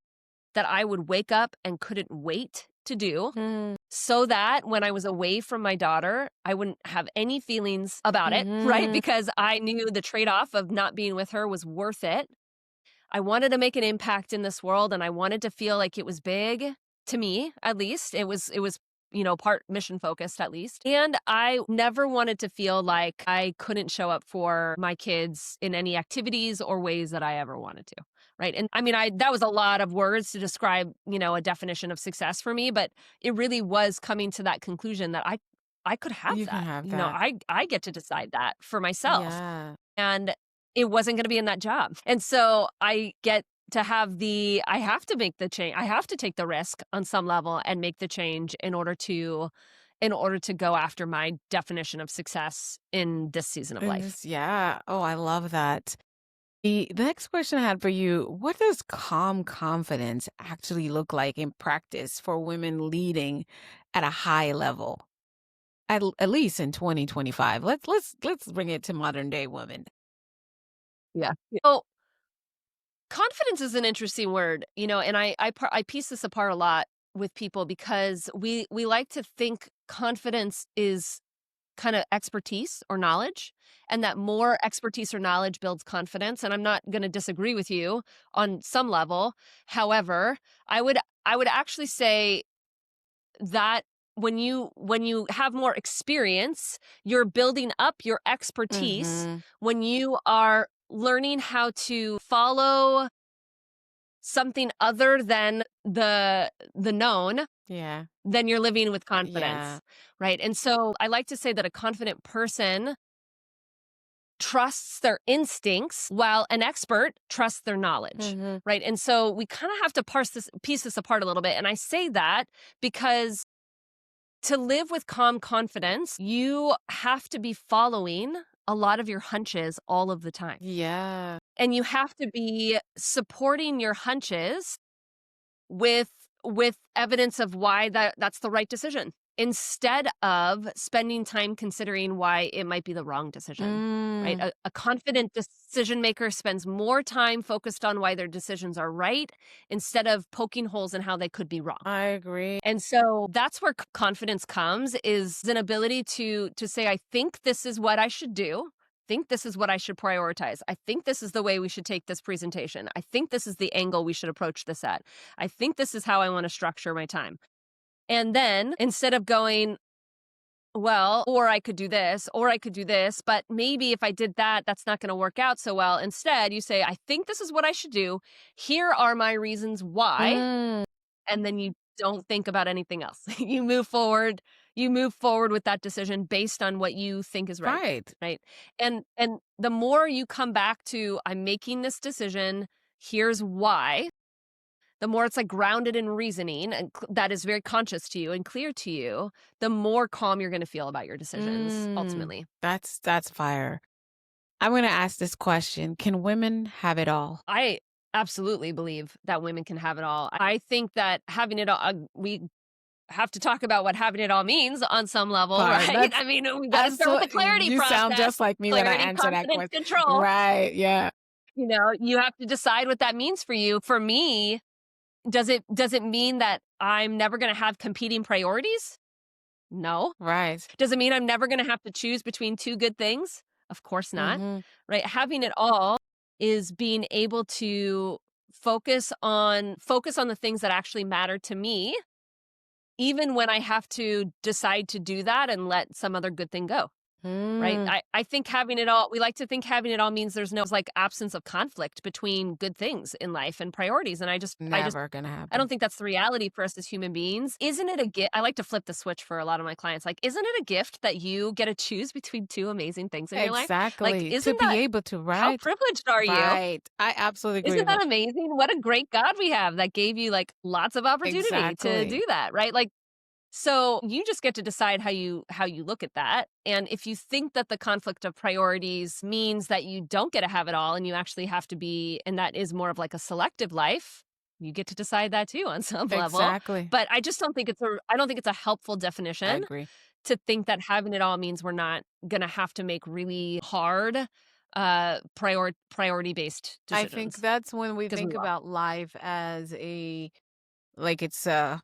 that I would wake up and couldn't wait to do, so that when I was away from my daughter, I wouldn't have any feelings about it, right? Because I knew the trade-off of not being with her was worth it. I wanted to make an impact in this world and I wanted to feel like it was big to me, at least. It was, part mission focused at least. And I never wanted to feel like I couldn't show up for my kids in any activities or ways that I ever wanted to. Right. And that was a lot of words to describe, a definition of success for me, but it really was coming to that conclusion that I could have You that. can have that. I get to decide that for myself. Yeah. And it wasn't going to be in that job. And so I get to have I have to make the change. I have to take the risk on some level and make the change in order to go after my definition of success in this season of life. Yeah. Oh, I love that. The next question I had for you, what does calm confidence actually look like in practice for women leading at a high level? At least in 2025. Let's bring it to modern day women. Yeah. So confidence is an interesting word, and I piece this apart a lot with people because we like to think confidence is kind of expertise or knowledge, and that more expertise or knowledge builds confidence. And I'm not going to disagree with you on some level. However, I would actually say that when you have more experience, you're building up your expertise when you are learning how to follow something other than the known. Yeah. Then you're living with confidence, Yeah. right? And so I like to say that a confident person trusts their instincts while an expert trusts their knowledge, right? And so we kind of have to piece this apart a little bit. And I say that because to live with calm confidence, you have to be following a lot of your hunches all of the time. Yeah. And you have to be supporting your hunches with evidence of why that's the right decision, instead of spending time considering why it might be the wrong decision, right? A confident decision maker spends more time focused on why their decisions are right instead of poking holes in how they could be wrong. I agree. And so that's where confidence comes, is an ability to say, I think this is what I should do. Think this is what I should prioritize. I think this is the way we should take this presentation. I think this is the angle we should approach this at. I think this is how I want to structure my time. And then instead of going, well, or I could do this, or I could do this, but maybe if I did that, that's not going to work out so well. Instead, you say, I think this is what I should do. Here are my reasons why. And then you don't think about anything else. You move forward. You move forward with that decision based on what you think is right. Right. And the more you come back to, I'm making this decision, here's why, the more it's like grounded in reasoning and that is very conscious to you and clear to you, the more calm you're going to feel about your decisions ultimately. That's fire. I'm going to ask this question. Can women have it all? I absolutely believe that women can have it all. I think that having it all, we have to talk about what having it all means on some level, right? I mean, we got to start with the clarity process. You sound just like me when I answer that question. Control. Right, yeah. You know, you have to decide what that means for you. For me, does it mean that I'm never going to have competing priorities? No. Right. Does it mean I'm never going to have to choose between two good things? Of course not. Right? Having it all is being able to focus on the things that actually matter to me, even when I have to decide to do that and let some other good thing go. Right. I think having it all, we like to think having it all means there's no like absence of conflict between good things in life and priorities. And never gonna happen. I don't think that's the reality for us as human beings. Isn't it a gift? I like to flip the switch for a lot of my clients. Like, isn't it a gift that you get to choose between two amazing things in your life? Exactly. Like, isn't to be able to, right? How privileged are you? Right. I absolutely agree. Isn't that amazing? What a great God we have that gave you like lots of opportunity to do that, right? Like, so you just get to decide how you look at that. And if you think that the conflict of priorities means that you don't get to have it all and you actually have to be, and that is more of like a selective life, you get to decide that too on some level. Exactly. But I just don't think it's a helpful definition. I agree. To think that having it all means we're not going to have to make really hard priority-based decisions. I think that's when we think about life as it's a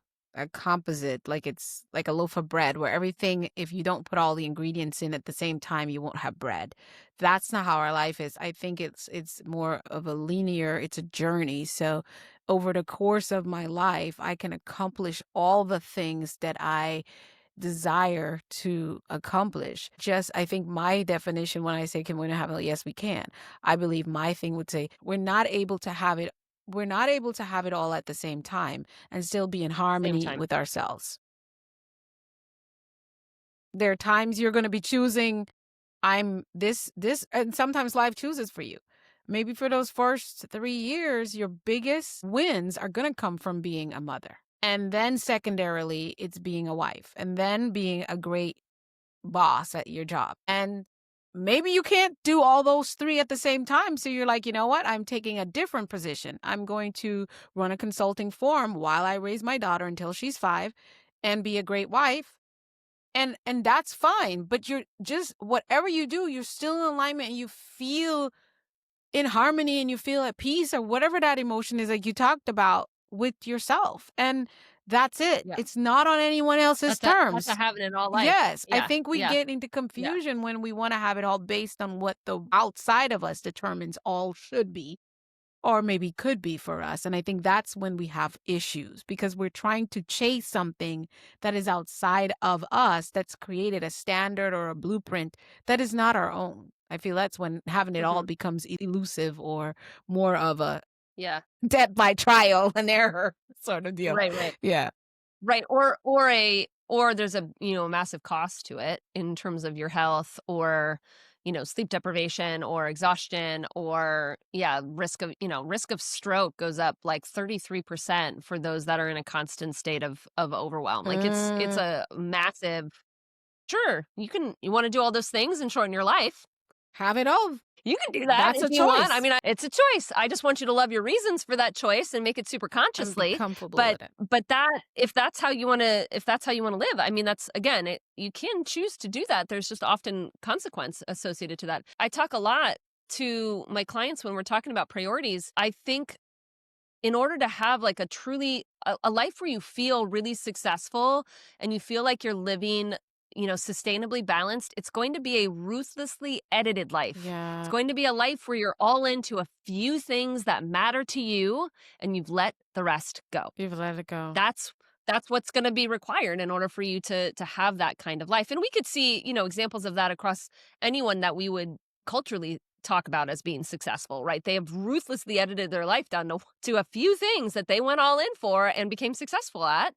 composite, like it's like a loaf of bread where everything, if you don't put all the ingredients in at the same time, you won't have bread. That's not how our life is. I think it's more of a linear, it's a journey. So over the course of my life, I can accomplish all the things that I desire to accomplish. Just, I think my definition when I say, can we have it? Yes, we can. I believe my thing would say, we're not able to have it all at the same time and still be in harmony with ourselves. There are times you're going to be choosing, I'm this, and sometimes life chooses for you. Maybe for those first 3 years, your biggest wins are going to come from being a mother. And then secondarily, it's being a wife, and then being a great boss at your job. And maybe you can't do all those three at the same time. So you're like, you know what? I'm taking a different position. I'm going to run a consulting firm while I raise my daughter until she's 5 and be a great wife. And that's fine. But you're just, whatever you do, you're still in alignment and you feel in harmony and you feel at peace or whatever that emotion is like you talked about with yourself. And that's it. Yeah. It's not on anyone else's terms. That's having it all life. Yes. Yeah. I think we get into confusion when we want to have it all based on what the outside of us determines all should be or maybe could be for us. And I think that's when we have issues because we're trying to chase something that is outside of us that's created a standard or a blueprint that is not our own. I feel that's when having it all becomes elusive or more of a death by trial and error sort of deal. Right. Yeah. Right. Or there's a massive cost to it in terms of your health or sleep deprivation or exhaustion or risk of stroke goes up like 33% for those that are in a constant state of overwhelm. Like it's a massive. Sure, you want to do all those things and shorten your life. Have it all. You can do that That's if a you want. choice. It's a choice. I just want you to love your reasons for that choice and make it super And be consciously. comfortable But with it. that if that's how you want to live, I mean, that's again, you can choose to do that. There's just often consequence associated to that. I talk a lot to my clients when we're talking about priorities. I think in order to have like a life where you feel really successful and you feel like you're living, sustainably balanced, it's going to be a ruthlessly edited life. It's Yeah. going to be a life where you're all into a few things that matter to you and you've let the rest go. You've let it go. That's what's going to be required in order for you to have that kind of life. And we could see, examples of that across anyone that we would culturally talk about as being successful, right? They have ruthlessly edited their life down to a few things that they went all in for and became successful at.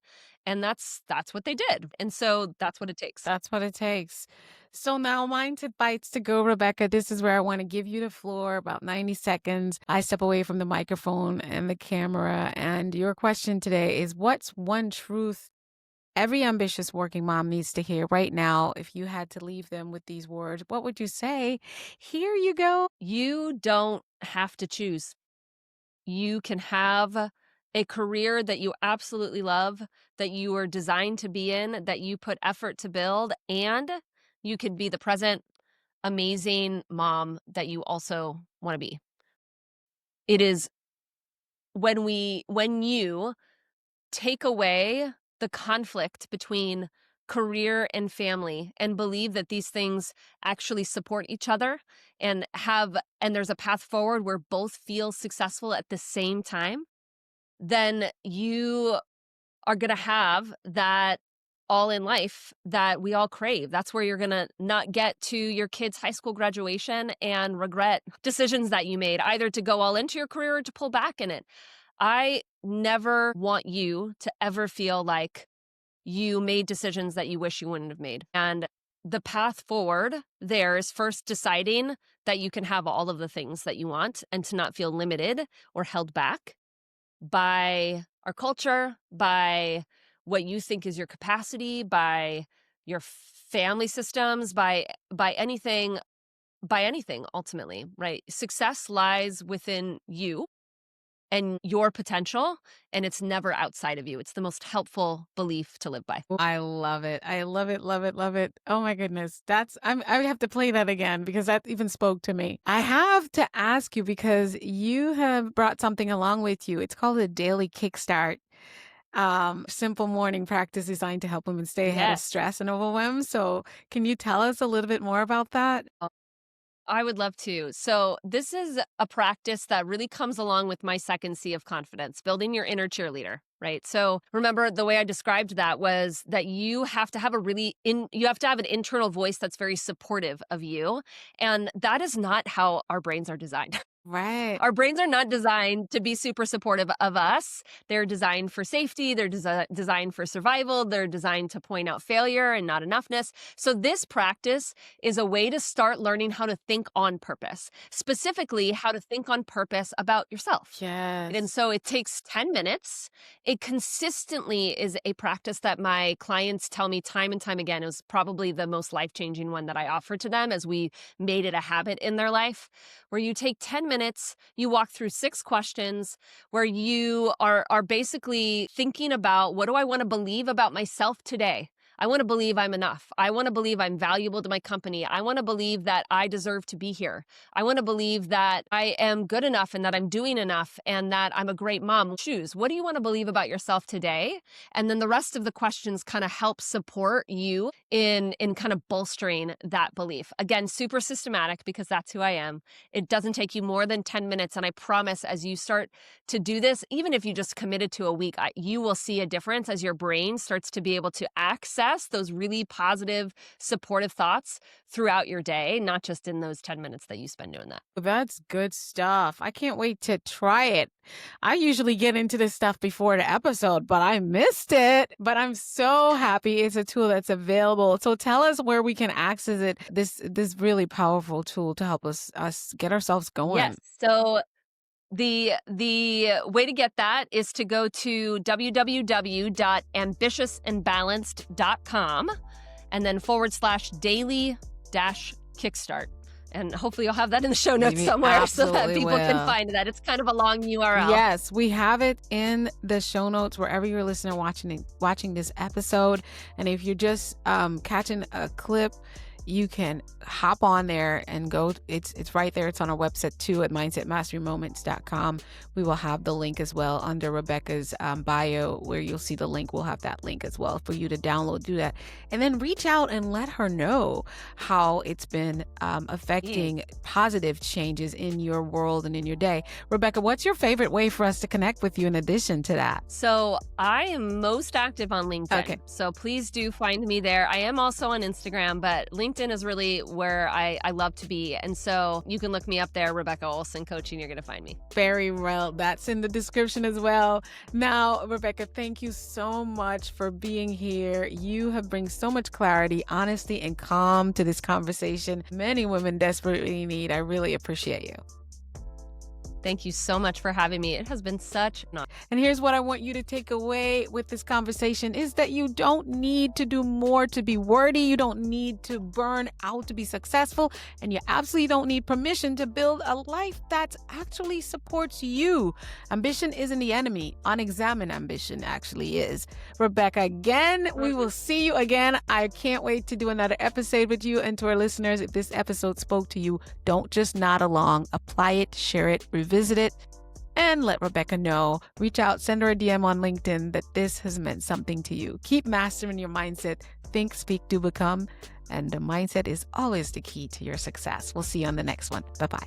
And that's what they did. And so that's what it takes. That's what it takes. So now Mindset Bites to go, Rebecca. This is where I want to give you the floor, about 90 seconds. I step away from the microphone and the camera. And your question today is, what's one truth every ambitious working mom needs to hear right now? If you had to leave them with these words, what would you say? Here you go. You don't have to choose. You can have a career that you absolutely love, that you are designed to be in, that you put effort to build, and you can be the present, amazing mom that you also want to be. It is when you take away the conflict between career and family and believe that these things actually support each other and there's a path forward where both feel successful at the same time, then you are going to have that all in life that we all crave. That's where you're going to not get to your kids' high school graduation and regret decisions that you made, either to go all into your career or to pull back in it. I never want you to ever feel like you made decisions that you wish you wouldn't have made. And the path forward there is first deciding that you can have all of the things that you want and to not feel limited or held back by our culture, by what you think is your capacity, by your family systems, by anything ultimately, right? Success lies within you and your potential, and it's never outside of you. It's the most helpful belief to live by. I love it. I love it, love it, love it. Oh my goodness. I have to play that again because that even spoke to me. I have to ask you because you have brought something along with you. It's called a daily kickstart. Simple morning practice designed to help women stay ahead of stress and overwhelm. So can you tell us a little bit more about that? I would love to. So this is a practice that really comes along with my second C of confidence, building your inner cheerleader, right? So remember the way I described that was that you have to have an internal voice that's very supportive of you. And that is not how our brains are designed. Right. Our brains are not designed to be super supportive of us. They're designed for safety. They're designed for survival. They're designed to point out failure and not enoughness. So this practice is a way to start learning how to think on purpose, specifically how to think on purpose about yourself. Yes. And so it takes 10 minutes. It consistently is a practice that my clients tell me time and time again. It was probably the most life-changing one that I offer to them as we made it a habit in their life, where you take 10 minutes, you walk through 6 questions where you are basically thinking about, what do I want to believe about myself today? I want to believe I'm enough. I want to believe I'm valuable to my company. I want to believe that I deserve to be here. I want to believe that I am good enough and that I'm doing enough and that I'm a great mom. Choose. What do you want to believe about yourself today? And then the rest of the questions kind of help support you in kind of bolstering that belief. Again, super systematic because that's who I am. It doesn't take you more than 10 minutes. And I promise as you start to do this, even if you just committed to a week, you will see a difference as your brain starts to be able to access those really positive, supportive thoughts throughout your day, not just in those 10 minutes that you spend doing that. That's good stuff. I can't wait to try it. I usually get into this stuff before the episode, but I missed it. But I'm so happy it's a tool that's available. So tell us where we can access it. This really powerful tool to help us get ourselves going. Yes. So the way to get that is to go to www.ambitiousandbalanced.com and then /daily-kickstart. And hopefully you'll have that in the show notes somewhere so that people can find that. It's kind of a long URL. Yes, we have it in the show notes wherever you're listening or watching this episode. And if you're just catching a clip, you can hop on there and go. It's right there. It's on our website too at mindsetmasterymoments.com. We will have the link as well under Rebecca's bio, where you'll see the link. We'll have that link as well for you to download, do that. And then reach out and let her know how it's been affecting positive changes in your world and in your day. Rebecca, what's your favorite way for us to connect with you in addition to that? So I am most active on LinkedIn. Okay. So please do find me there. I am also on Instagram, but LinkedIn is really where I love to be. And so you can look me up there, Rebecca Olson Coaching. You're going to find me. Very well. That's in the description as well. Now, Rebecca, thank you so much for being here. You have brought so much clarity, honesty, and calm to this conversation many women desperately need. I really appreciate you. Thank you so much for having me. It has been such an honor. And here's what I want you to take away with this conversation is that you don't need to do more to be worthy. You don't need to burn out to be successful. And you absolutely don't need permission to build a life that actually supports you. Ambition isn't the enemy. Unexamined ambition actually is. Rebecca, again, we will see you again. I can't wait to do another episode with you. And to our listeners, if this episode spoke to you, don't just nod along. Apply it, share it, visit it, and let Rebecca know. Reach out, send her a DM on LinkedIn that this has meant something to you. Keep mastering your mindset. Think, speak, do, become. And the mindset is always the key to your success. We'll see you on the next one. Bye-bye.